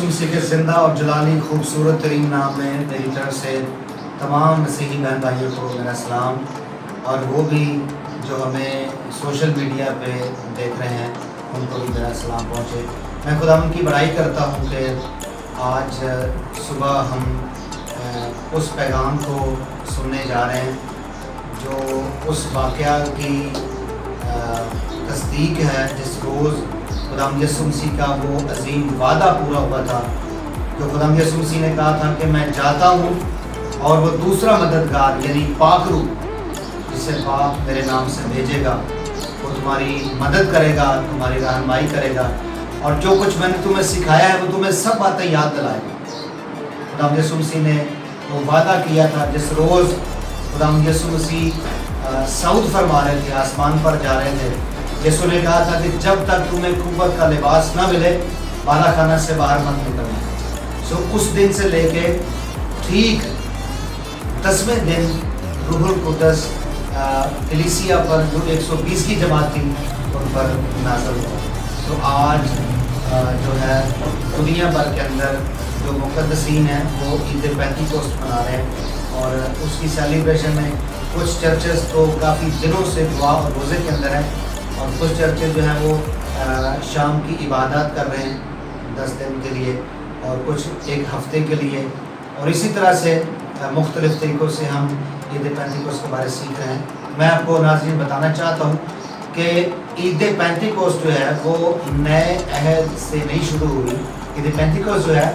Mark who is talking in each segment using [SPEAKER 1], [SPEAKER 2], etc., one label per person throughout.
[SPEAKER 1] यसु मसीह के ज़िंदा और जलाली खूबसूरत तरीन नाम में मेरी तरफ से तमाम मसीही बहन भाइयों को मेरा सलाम, और वो भी जो हमें सोशल मीडिया पे देख रहे हैं उनको भी मेरा सलाम पहुँचे। मैं खुदा की बड़ाई करता हूँ कि आज सुबह हम उस पैगाम को सुनने जा रहे हैं जो उस वाक़या की तस्दीक है जिस रोज़ खुदा यसु मसीह का वो अजीम वादा पूरा हुआ था। जो खुदा यसु मसीह ने कहा था कि मैं जाता हूँ और वो दूसरा मददगार यानी पाक रूह जिसे बाप मेरे नाम से भेजेगा, वो तुम्हारी मदद करेगा, तुम्हारी रहनुमाई करेगा, और जो कुछ मैंने तुम्हें सिखाया है वो तुम्हें सब बातें याद दिलाएगा। खुदा यसु मसीह ने वो वादा किया था जिस रोज़ खुदा यसु मसीह सऊद फरमा रहे थे, आसमान पर जा रहे थे। यसु ने कहा था कि जब तक तुम्हें कुव्वत का लिबास ना मिले बाला खाना से बाहर मत निकलना। सो उस दिन से लेके ठीक 10वें दिन रूहुल कुद्दस कलीसिया पर जो 120 की जमात थी उन पर नाज़िल हुआ। तो आज जो है दुनिया भर के अंदर जो मुक़द्दसीन हैं वो ईद पेंटिकोस्ट मना रहे हैं, और उसकी सेलिब्रेशन में कुछ चर्चेस तो काफ़ी दिनों से दुआ और रोज़े के अंदर हैं, और कुछ चर्चेस जो हैं वो शाम की इबादत कर रहे हैं 10 दिन के लिए, और कुछ एक हफ्ते के लिए, और इसी तरह से मुख्तलिफ़ तरीक़ों से हम ईद पेंटिकोस्ट के बारे में सीख रहे हैं। मैं आपको नाज़रीन बताना चाहता हूँ कि ईद पेंटिकोस्ट जो है वो नए अहद से नहीं शुरू हुई। ईद पेंटिकोस्ट जो है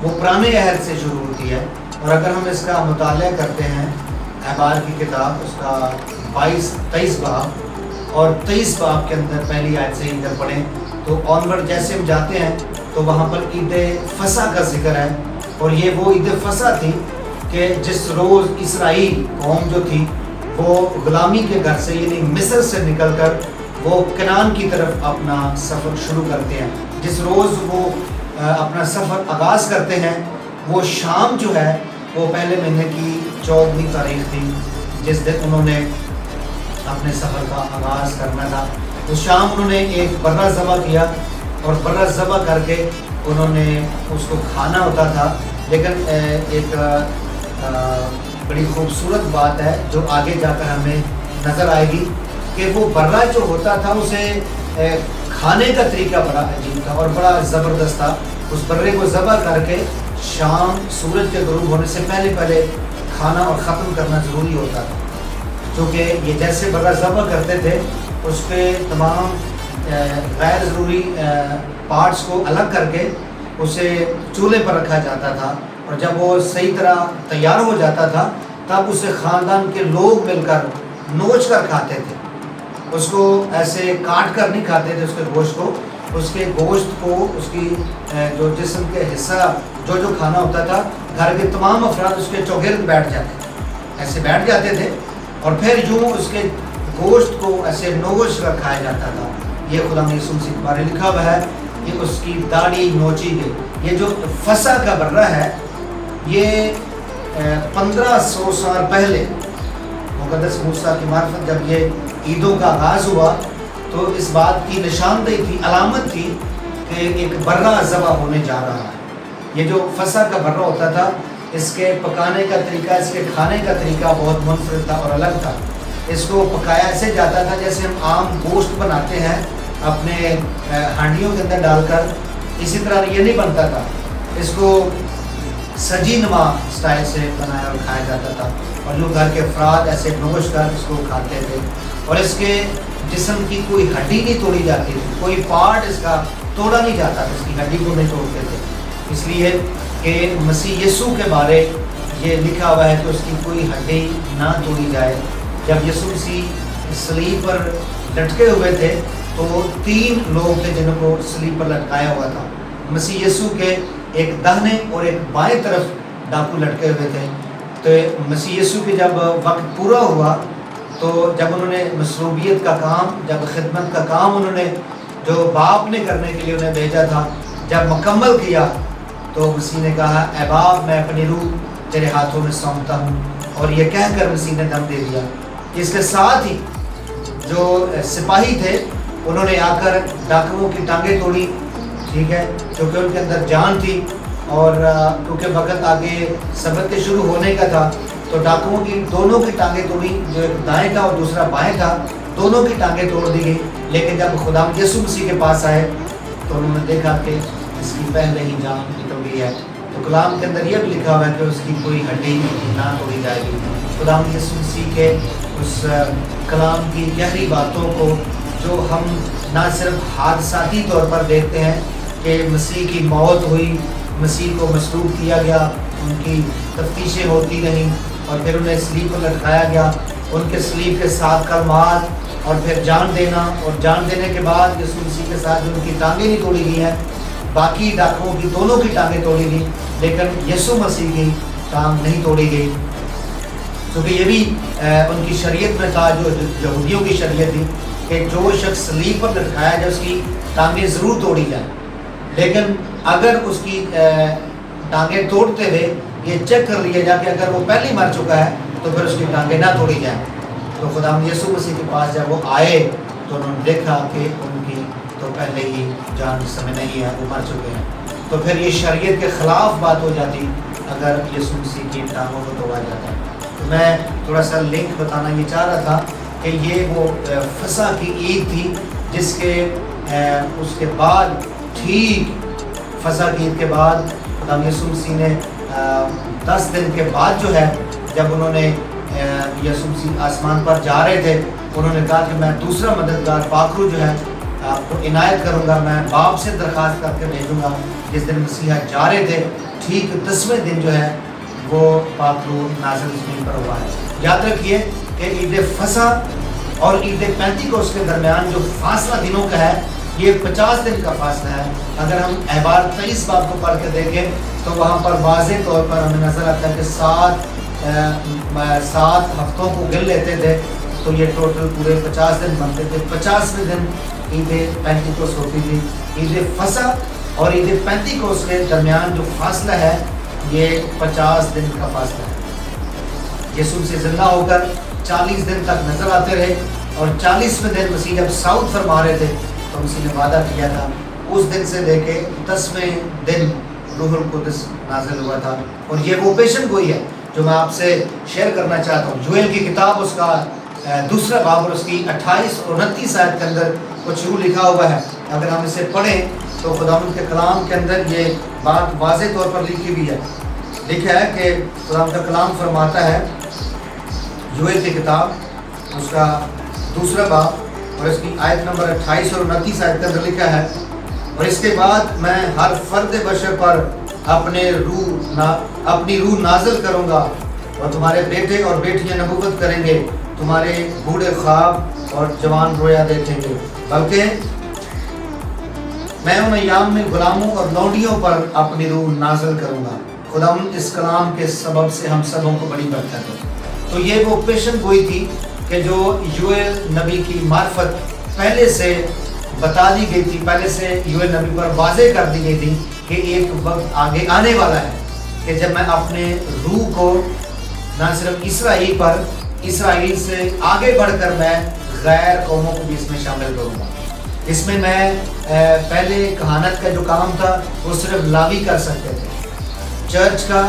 [SPEAKER 1] वो पुराने अहद से शुरू होती है, और अगर हम इसका मुताला करते हैं अहबार की किताब उसका 23 बाब और 23 बाब के अंदर पहली आयत से इधर पढ़ें तो ऑनवर्ड जैसे हम जाते हैं तो वहाँ पर ईद फसा का जिक्र है। और ये वो ईद फसा थी कि जिस रोज़ इसराइल कौम जो थी वो ग़ुलामी के घर से यानी मिस्र से निकलकर वो कनान की तरफ अपना सफ़र शुरू करते हैं। जिस रोज़ वो अपना सफ़र आगाज़ करते हैं वो शाम जो है वो पहले महीने की 14वीं तारीख थी जिस दिन उन्होंने अपने सफ़र का आगाज़ करना था। तो शाम उन्होंने एक बर्रा ज़बह किया, और बर्रा ज़बह करके उन्होंने उसको खाना होता था। लेकिन एक बड़ी खूबसूरत बात है जो आगे जाकर हमें नज़र आएगी कि वो बर्रा जो होता था उसे खाने का तरीका बड़ा अजीब था और बड़ा ज़बरदस्त था। उस बर्रे को ज़बह करके शाम सूरज के ग़ुरूब होने से पहले खाना और ख़त्म करना ज़रूरी होता था, क्योंकि ये जैसे बर्रा ज़बह करते थे उसके तमाम गैर ज़रूरी पार्ट्स को अलग करके उसे चूल्हे पर रखा जाता था, और जब वो सही तरह तैयार हो जाता था तब उसे ख़ानदान के लोग मिलकर नोच कर खाते थे। उसको ऐसे काट कर नहीं खाते थे उसके गोश्त को, उसके गोश्त को उसकी जो जिस्म के हिस्सा जो खाना होता था घर के तमाम अफराद उसके चौगिर्द बैठ जाते थे, ऐसे बैठ जाते थे, और फिर यूँ उसके गोश्त को ऐसे नोच कर खाया जाता था। ये खुदा यसु मसीह के बारे लिखा हुआ है कि उसकी दाढ़ी नोची गई। ये जो फसा का बर्रा है ये 1500 साल पहले मुक़द्दस मूसा की मार्फत जब ये ईदों का आगाज़ हुआ तो इस बात की निशानदेही थी, अलामत थी कि एक बर्रा ज़बह होने जा रहा है। ये जो फसा का बर्रा होता था इसके पकाने का तरीका, इसके खाने का तरीका बहुत मुनफरिद था और अलग था। इसको पकाया ऐसे जाता था जैसे हम आम गोश्त बनाते हैं अपने हांडियों के अंदर डालकर, इसी तरह ये नहीं बनता था। इसको सजी नुमा स्टाइल से बनाया और खाया जाता था, और जो घर के अफराद ऐसे नोच कर इसको खाते थे, और इसके जिस्म की कोई हड्डी नहीं तोड़ी जाती थी, कोई पार्ट इसका तोड़ा नहीं जाता था, इसकी हड्डी को नहीं तोड़ते थे। इसलिए कि मसीह यसु के बारे ये लिखा हुआ है कि उसकी कोई हड्डी ना तोड़ी जाए। जब यसु मसीह सलीब पर लटके हुए थे तो 3 लोग थे जिनको सलीब पर लटकाया हुआ था। मसीह यसु के एक दाहिने और एक बाएं तरफ डाकू लटके हुए थे। तो मसीह यसु के जब वक्त पूरा हुआ तो जब उन्होंने मसरूबियत का काम, जब खिदमत का काम उन्होंने जो बाप ने करने के लिए उन्हें भेजा था जब मुकम्मल किया तो मसीह ने कहा, ऐ बाप मैं अपनी रूह तेरे हाथों में सौंपता हूँ, और ये कहकर मसीह ने दम दे दिया। इसके साथ ही जो सिपाही थे उन्होंने आकर डाकुओं की टांगें तोड़ी, ٹھیک ہے، کیونکہ ان کے اندر جان تھی، اور کیونکہ وقت آگے سبق کے شروع ہونے کا تھا، تو ڈاکوؤں کی دونوں کی ٹانگیں توڑی، جو ایک دائیں تھا اور دوسرا بائیں تھا، دونوں کی ٹانگیں توڑ دی گئی۔ لیکن جب خدا یسوع مسیح کے پاس آئے تو انہوں نے دیکھا کہ اس کی پہلے ہی جان نکل گئی ہے۔ تو کلام کے اندر یہ بھی لکھا ہوا ہے کہ اس کی کوئی ہڈی نہ توڑی جائے گی۔ خدا یسوع مسیح کے اس کلام کی گہری باتوں کو جو ہم نہ صرف حادثاتی طور پر دیکھتے ہیں کہ مسیح کی موت ہوئی، مسیح کو مصلوب کیا گیا، ان کی تفتیشیں ہوتی رہیں اور پھر انہیں صلیب پر لٹکایا گیا، ان کے صلیب کے ساتھ کلمات اور پھر جان دینا، اور جان دینے کے بعد یسوع مسیح کے ساتھ جو ان کی ٹانگیں نہیں توڑی گئی ہیں، باقی ڈاکوؤں کی دونوں کی ٹانگیں توڑی گئی، لیکن یسوع مسیح کی ٹانگ نہیں توڑی گئی، کیونکہ یہ بھی ان کی شریعت میں تھا، جو یہودیوں کی شریعت تھی کہ جو شخص صلیب پر لٹکایا جائے اس کی ٹانگیں ضرور توڑی جائیں، لیکن اگر اس کی ٹانگیں توڑتے ہوئے یہ چیک کر لیا جائے کہ اگر وہ پہلے مر چکا ہے تو پھر اس کی ٹانگیں نہ توڑی جائیں۔ تو خدا یسوع مسیح کے پاس جب وہ آئے تو انہوں نے دیکھا کہ ان کی تو پہلے ہی جان اس سمے نہیں ہے، وہ مر چکے ہیں، تو پھر یہ شریعت کے خلاف بات ہو جاتی اگر یسوع مسیح کی ٹانگوں کو توڑا جاتا ہے۔ تو میں تھوڑا سا لنک بتانا یہ چاہ رہا تھا کہ یہ وہ فسح کی عید تھی جس کے اس کے بعد ٹھیک فسح کی عید کے بعد خدا یسوع مسیح نے 10 دن کے بعد جو ہے جب انہوں نے یسوع مسیح آسمان پر جا رہے تھے، انہوں نے کہا کہ میں دوسرا مددگار پاکرو جو ہے آپ کو عنایت کروں گا، میں باپ سے درخواست کر کے بھیجوں گا۔ جس دن مسیحا جا رہے تھے ٹھیک 10ویں دن جو ہے وہ پاکرو نازل زمین پر ہوا ہے۔ یاد رکھیے کہ عید فسح اور عید پینتیکوس کے درمیان جو فاصلہ دنوں کا ہے یہ 50 دن کا فاصلہ ہے۔ اگر ہم احبار 23 باب کو پڑھ کے دیکھیں تو وہاں پر واضح طور پر ہمیں نظر آتا ہے کہ 7 ہفتوں کو گن لیتے تھے تو یہ ٹوٹل پورے 50 دن بنتے تھے۔ 50ویں دن عید پینتیکوس ہوتی تھی۔ عید فسح اور عید پینتیکوس کے درمیان جو فاصلہ ہے یہ 50 دن کا فاصلہ ہے۔ یسوع سے زندہ ہو کر 40 دن تک نظر آتے رہے، اور 40ویں دن مسیح جب صعود فرما رہے تھے تو مسیح نے وعدہ کیا تھا، اس دن سے لے کے 10ویں دن روح القدس نازل ہوا تھا۔ اور یہ وہ پیشن گوئی ہے جو میں آپ سے شیئر کرنا چاہتا ہوں۔ یوئیل کی کتاب اس کا دوسرا باب اور اس کی 28 اور 29 آیت کے اندر کچھ یوں لکھا ہوا ہے۔ اگر ہم اسے پڑھیں تو خداوند کے کلام کے اندر یہ بات واضح طور پر لکھی ہوئی ہے۔ لکھا ہے کہ خداوند کا کلام فرماتا ہے، یوئیل کی کتاب اس کا دوسرا باب اور اس کی آیت نمبر 28 اور 29 آیت کے اندر لکھا ہے، اور اس کے بعد میں ہر فرد بشر پر اپنی روح نازل کروں گا، اور تمہارے بیٹے اور بیٹیاں نبوت کریں گے، تمہارے بوڑھے خواب اور جوان رویا دیکھیں گے، بلکہ میں ان ایام میں غلاموں اور لونڈیوں پر اپنی روح نازل کروں گا۔ خداوند اس کلام کے سبب سے ہم سبوں کو بڑی برکت ہے۔ تو یہ وہ پیشن گوئی تھی کہ جو یوئیل نبی کی معرفت پہلے سے بتا دی گئی تھی، پہلے سے یوئیل نبی پر واضح کر دی گئی تھی کہ ایک وقت آگے آنے والا ہے کہ جب میں اپنے روح کو نہ صرف اسرائیل پر، اسرائیل سے آگے بڑھ کر میں غیر قوموں کو بھی اس میں شامل کروں گا۔ اس میں پہلے کہانت کا جو کام تھا وہ صرف لاوی کر سکتے تھے، چرچ کا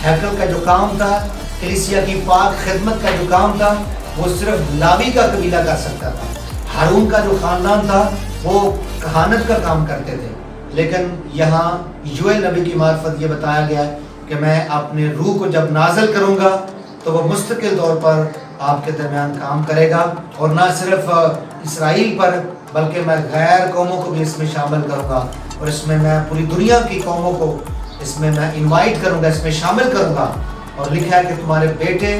[SPEAKER 1] ہیکل کا جو کام تھا، کلیسیا کی پاک خدمت کا جو کام تھا وہ صرف لاوی کا قبیلہ کر سکتا تھا۔ ہارون کا جو خاندان تھا وہ کہانت کا کام کرتے تھے، لیکن یہاں یوئیل نبی کی معرفت یہ بتایا گیا کہ میں اپنے روح کو جب نازل کروں گا تو وہ مستقل طور پر آپ کے درمیان کام کرے گا، اور نہ صرف اسرائیل پر بلکہ میں غیر قوموں کو بھی اس میں شامل کروں گا، اور اس میں میں پوری دنیا کی قوموں کو اس میں انوائٹ کروں گا، اس میں شامل کروں گا۔ اور لکھا ہے کہ تمہارے بیٹے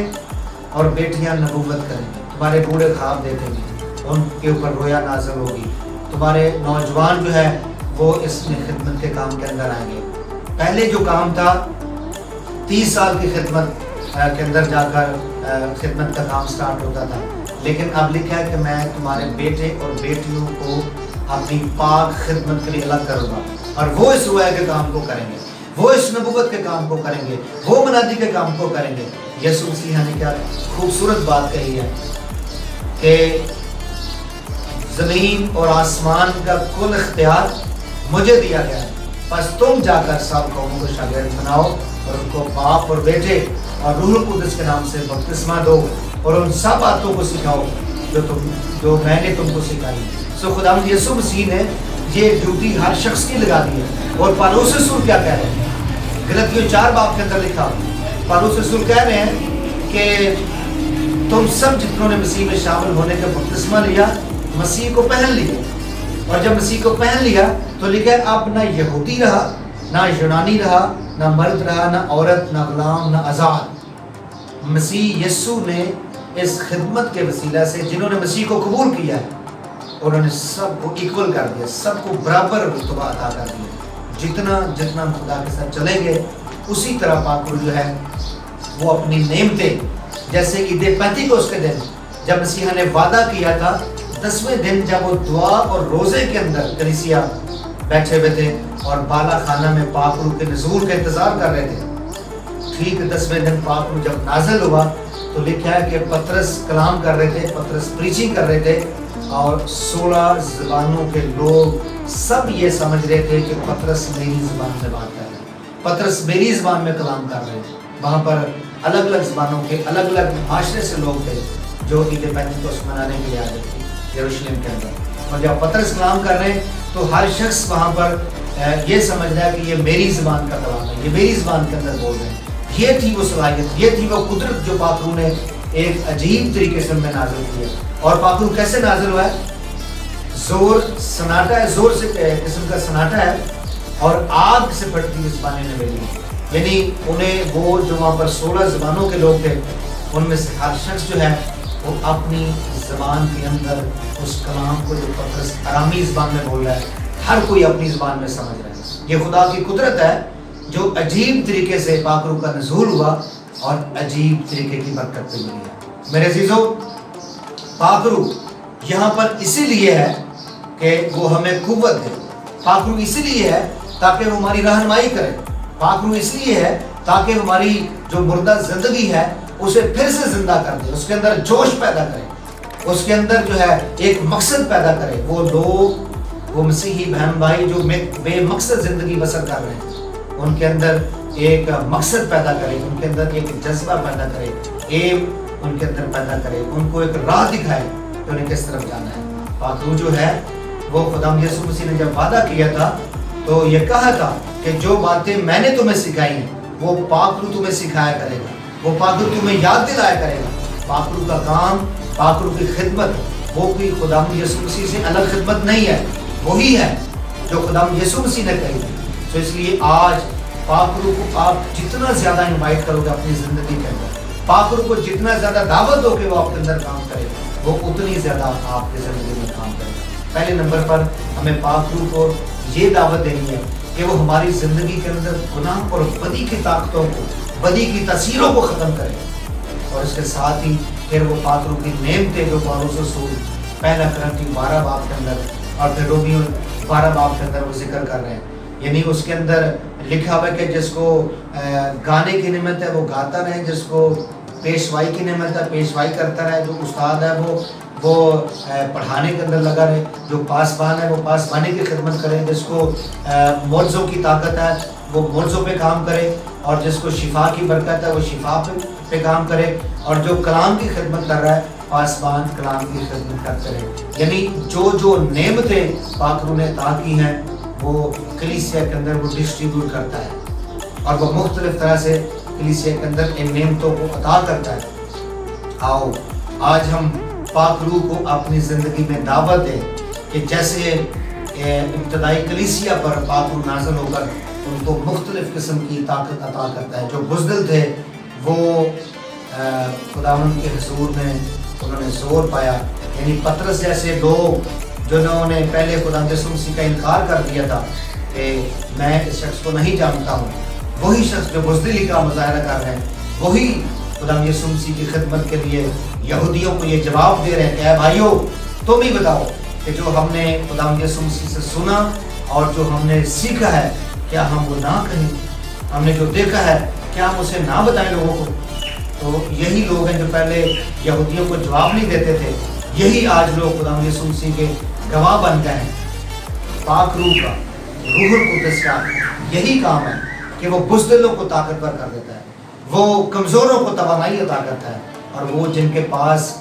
[SPEAKER 1] اور بیٹیاں نبوت کریں گے، تمہارے بوڑھے خواب دیکھیں گے، ان کے اوپر رویا نازل ہوگی، تمہارے نوجوان جو ہے وہ اس میں خدمت کے کام کے اندر آئیں گے۔ پہلے جو کام تھا 30 سال کی خدمت کے اندر جا کر خدمت کا کام سٹارٹ ہوتا تھا، لیکن اب لکھا ہے کہ میں تمہارے بیٹے اور بیٹیوں کو اپنی پاک خدمت کے لیے الگ کروں گا، اور وہ اس رویا کے کام کو کریں گے، وہ اس نبوت کے کام کو کریں گے، وہ منادی کے کام کو کریں گے۔ یسوع مسیح نے کیا خوبصورت بات کہی ہے کہ زمین اور آسمان کا کل اختیار मुझे दिया गया है, बस तुम जाकर सब कौमों को शागिर्द बनाओ और उनको बाप और बेटे और रूह कुदस के नाम से बपतिस्मा दो और उन सब बातों को सिखाओ जो मैंने तुमको सिखाई। सो खुदावंद यीशु मसीह ने ये ड्यूटी हर शख्स की लगा दी है। और पौलुस रसूल क्या कह रहे हैं? गलतियों 4 बाब के अंदर लिखा, पौलुस रसूल कह रहे हैं कि तुम सब जितनों ने मसीह में शामिल होने का बपतिस्मा लिया, मसीह को पहन लिए। और जब मसीह को पहन लिया तो लिखा है अब ना यहूदी रहा, ना यूनानी रहा, ना मर्द रहा, ना औरत, ना गुलाम, ना आज़ाद। मसीह यीशु ने इस खिदमत के वसीला से जिन्होंने मसीह को कबूल किया है उन्होंने सबको इक्वल कर दिया, सबको बराबर रुतबा अता कर दिया। जितना जितना खुदा के साथ चलेंगे उसी तरह पाकुल जो है वो अपनी नेमतें, जैसे ईद पेंतिकोस्त के दिन जब मसीहा ने वादा किया था 10वें दिन जब वो दुआ और रोज़े के अंदर कलीसिया बैठे हुए थे और बाला खाना में पाकुल के नज़ूल का इंतज़ार कर रहे थे, ठीक 10वें दिन पाकुल जब नाज़िल हुआ तो लिखा है कि पतरस कलाम कर रहे थे, पतरस प्रीचिंग कर रहे थे और 16 ज़बानों के लोग सब ये समझ रहे थे कि पतरस मेरी ज़बान में बात कर रहे हैं, पतरस मेरी ज़बान में कलाम कर रहे हैं। वहाँ पर अलग अलग ज़बानों के अलग अलग माशरे से लोग थे जो ईद पेंतिकोस्त मनाने के लिए आ रहे थे यरूशलेम के अंदर। और जब पतरस कलाम कर रहे हैं तो हर शख्स वहाँ पर ये समझ रहा है कि ये मेरी ज़बान का कलाम है, ये मेरी ज़बान के अंदर बोल रहे हैं। ये थी वो सलाहियत, ये थी वो कुदरत जो पाकरू ने एक अजीब तरीके से में नाजिल किया। और पाकरू कैसे नाजिल हुआ है? जोर सन्नाटा है, जोर से किस्म का सन्नाटा है और आग से फटती हुई ज़बानें निकली। यानी उन्हें वो जो वहाँ पर 16 ज़बानों के लोग थे उनमें से हर शख्स जो है वो अपनी ज़बान के अंदर उस कलाम को जो पतरस अरामी ज़बान में बोल रहा है हर कोई अपनी ज़बान में समझ रहा है। ये खुदा की कुदरत है जो अजीब तरीके से पाकरू का नज़ूल हुआ और अजीब तरीके की बरकत मिली है। मेरे अजीज़ों, पाकरू यहाँ पर इसीलिए है कि वो हमें कुव्वत दे, पाकरू इसीलिए है ताकि वो हमारी रहनुमाई करे, पाकरू इसलिए है ताकि हमारी जो मुर्दा ज़िंदगी है उसे फिर से ज़िंदा कर दे, उसके अंदर जोश पैदा करे, उसके अंदर जो है एक मकसद पैदा करे। वो लोग, वो मसीही बहन भाई जो बेमकसद ज़िंदगी बसर कर रहे हैं उनके अंदर एक मकसद पैदा करे, उनके अंदर एक जज्बा पैदा करे, एम उनके अंदर पैदा करे, उनको एक राह दिखाए कि उन्हें किस तरफ जाना है। पाकरू जो है वो खुदाम यीशु मसीह ने जब वादा किया था तो ये कहा था कि जो बातें मैंने तुम्हें सिखाई हैं वो पाकरू तुम्हें सिखाया करेगा, वो पाकरू तुम्हें याद दिलाया करेगा। पाकरू का काम, पाकरू की खिदमत वो कोई खुदाम यीशु मसीह से अलग खिदमत नहीं है, वही है जो खुदाम यीशु मसीह ने कही थी। तो इसलिए आज पाकरू को आप जितना ज़्यादा इनवाइट करोगे अपनी ज़िंदगी के अंदर, पाकरू को जितना ज़्यादा दावत दोगे वो आपके अंदर काम करे, वो उतनी ज़्यादा आपकी ज़िंदगी में काम करेगा। पहले नंबर पर हमें पाकरू को ये दावत देनी है कि वो हमारी ज़िंदगी के अंदर गुनाह और बदी की ताकतों को, बदी की तसीरों को ख़त्म करे। और इसके साथ ही फिर वो पाकरू की नेमतें जो पौलुस रसूल पहला करंती 12 बाब के अंदर और फिर रोमियो 12 बाब के अंदर वो जिक्र कर रहे हैं। यानी उसके अंदर लिखा हुआ है कि जिसको गाने की नेमत है वो गाता रहे, जिसको पेशवाई की नेमत है पेशवाई करता रहे, जो उस्ताद है वो पढ़ाने के अंदर लगा रहे, जो पासबान है वो पासबानी की खिदमत करे, जिसको मौजों की ताकत है वो मौजों पे काम करे, और जिसको शिफा की बरकत है वो शिफा पे काम करे, और जो कलाम की खिदमत कर रहा है पासबान कलाम की खिदमत करते रहे। यानी जो जो नेमतें पाकरू ने अता की हैं वो कलीसिया के अंदर वो डिस्ट्रीब्यूट करता है और वो मुख्तलिफ तरह से कलीसिया के अंदर इन नेमतों को अता करता है। आओ आज हम पाकरू को अपनी ज़िंदगी में दावत दें कि जैसे इब्तदाई कलीसिया पर पाकरू नाज़िल होकर उनको मुख्तलिफ किस्म की ताकत अता करता है। जो बुज़दिल थे वो खुदावंद के हुज़ूर में उन्होंने जोर पाया, यानी पतरस जैसे लोग जिन्होंने पहले खुदा यीशु मसीह का इनकार कर दिया था कि मैं इस शख्स को नहीं जानता हूँ, वही शख्स जो बुज़दिली का मुज़ाहरा कर रहे हैं वही खुदा यीशु मसीह की खिदमत के लिए यहूदियों को ये जवाब दे रहे हैं कि भाइयों तुम ही बताओ कि जो हमने खुदा यीशु मसीह से सुना और जो हमने सीखा है क्या हम वो ना कहें, हमने जो देखा है क्या हम उसे ना बताएं लोगों को। तो यही लोग हैं जो पहले यहूदियों को जवाब नहीं देते थे, यही आज लोग खुदा यीशु मसीह के गवाह बन गए हैं। पाकरू का रूहुल कुद्दस का यही काम है कि वो बुज़दिलों को ताकतवर कर देता है, वो कमज़ोरों को तवानाई अता करता है, और वो जिनके पास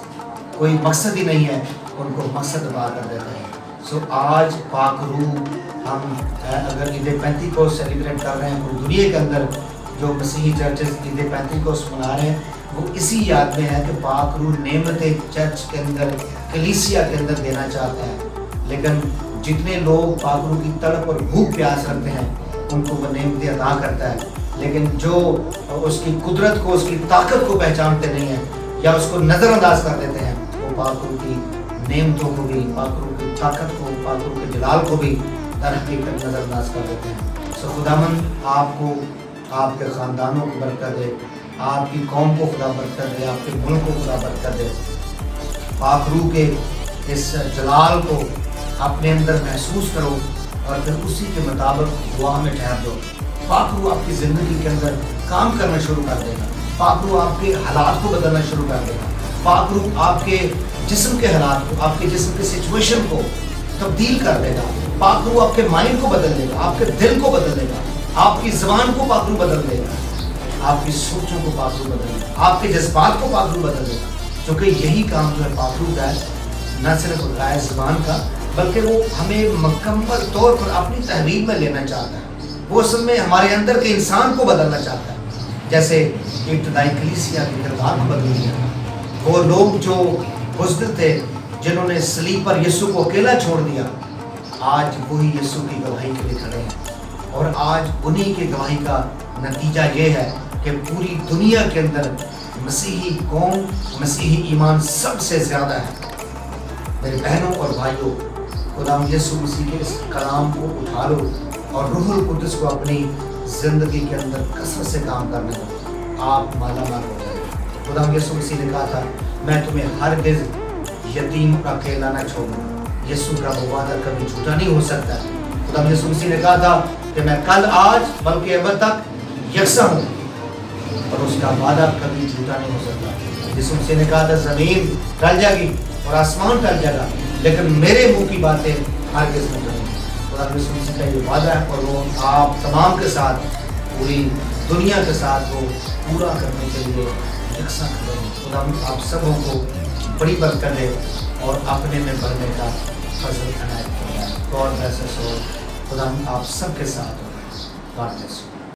[SPEAKER 1] कोई मकसद ही नहीं है उनको मकसद अता कर देता है। सो आज पाक रूह हम अगर ईद पेंतिकोस्त सेलिब्रेट कर रहे हैं पूरी दुनिया के अंदर, जो मसीही चर्चेस ईद पेंतिकोस्त मना रहे हैं, वो इसी याद में है कि पाक रूह नेमतें चर्च के अंदर, कलीसिया के अंदर देना चाहता है। लेकिन जितने लोग पाक रूह की तड़प और भूख प्यास रखते हैं उनको वो नेमतें अता करता है, लेकिन जो उसकी कुदरत को, उसकी ताकत को पहचानते नहीं हैं या उसको नज़रअंदाज कर देते हैं, वो पाक रूह की नेमतों को भी, पाक रूह की ताकत को, पाक रूह के जलाल को भी दर हकीकत नज़रअंदाज कर देते हैं। सो खुदावंद आपको, आपके ख़ानदानों को बरकत दे, आपकी कौम को खुदा बरकत दे, आपके मुल्क को खुदा बरकत दे। पाक रूह के इस जलाल को अपने अंदर महसूस करो और फिर उसी के मुताबिक दुआ में ठहर दो। पाक रूह आपकी ज़िंदगी के अंदर काम करना शुरू कर देगा, पाक रूह आपके हालात को बदलना शुरू कर देगा, पाक रूह आपके जिस्म के हालात को, आपके जिस्म के सिचुएशन को तब्दील कर देगा, पाक रूह आपके माइंड को बदल देगा, आपके दिल को बदल देगा, आपकी ज़बान को पाक रूह बदल देगा, आपकी सोचों को पाक रूह बदल देगा, आपके जज्बात को पाक रूह बदल देगा। क्योंकि यही काम जो है पाक रूह का है, न सिर्फ गाय ज़बान का, बल्कि वो हमें मुकम्मल तौर पर अपनी तहवील में लेना चाहता है। वो असल में हमारे अंदर के इंसान को बदलना चाहता है, जैसे इब्तदाई कलीसिया के किरदार को बदल दिया। वो लोग जो बुज़दिल थे, जिन्होंने सलीब पर यीशु को अकेला छोड़ दिया, आज वही यीशु की गवाही के लिए खड़े हैं, और आज उन्हीं की गवाही का नतीजा ये है कि पूरी दुनिया के अंदर मसीही कौम, मसीही ईमान सबसे ज़्यादा है। मेरे बहनों और भाइयों, खुदा यीशु मसीह के इस कलाम को उठा लो और रूहुल कुद्दस को अपनी ज़िंदगी के अंदर कसरत से काम करने दो, आप मालामाल हो जाएंगे। खुदा यीशु मसीह ने कहा था, मैं तुम्हें हरगिज़ यतीम और अकेला न छोड़ूंगा। यीशु का वो वादा कभी झूठा नहीं हो सकता। खुदा यीशु मसीह ने कहा था कि मैं कल, आज, बल्कि अब तक यकसा हूँ, और उसका वादा कभी झूठा नहीं हो सकता। यीशु मसीह ने कहा था, ज़मीन टल जाएगी और आसमान टल जाएगा, लेकिन मेरे मुंह की बातें हरगिज़ नहीं टलेंगी। खुदा यीशु मसीह का ये वादा है, और वो आप तमाम के साथ, पूरी दुनिया के साथ वो पूरा करने के लिए यकसा खड़े हैं। खुदा आप सबों को बड़ी बरकत दे और अपने में बढ़ने का फजल अनायत फरमाए। God bless us all. खुदा आप सबके साथ हो। God bless you.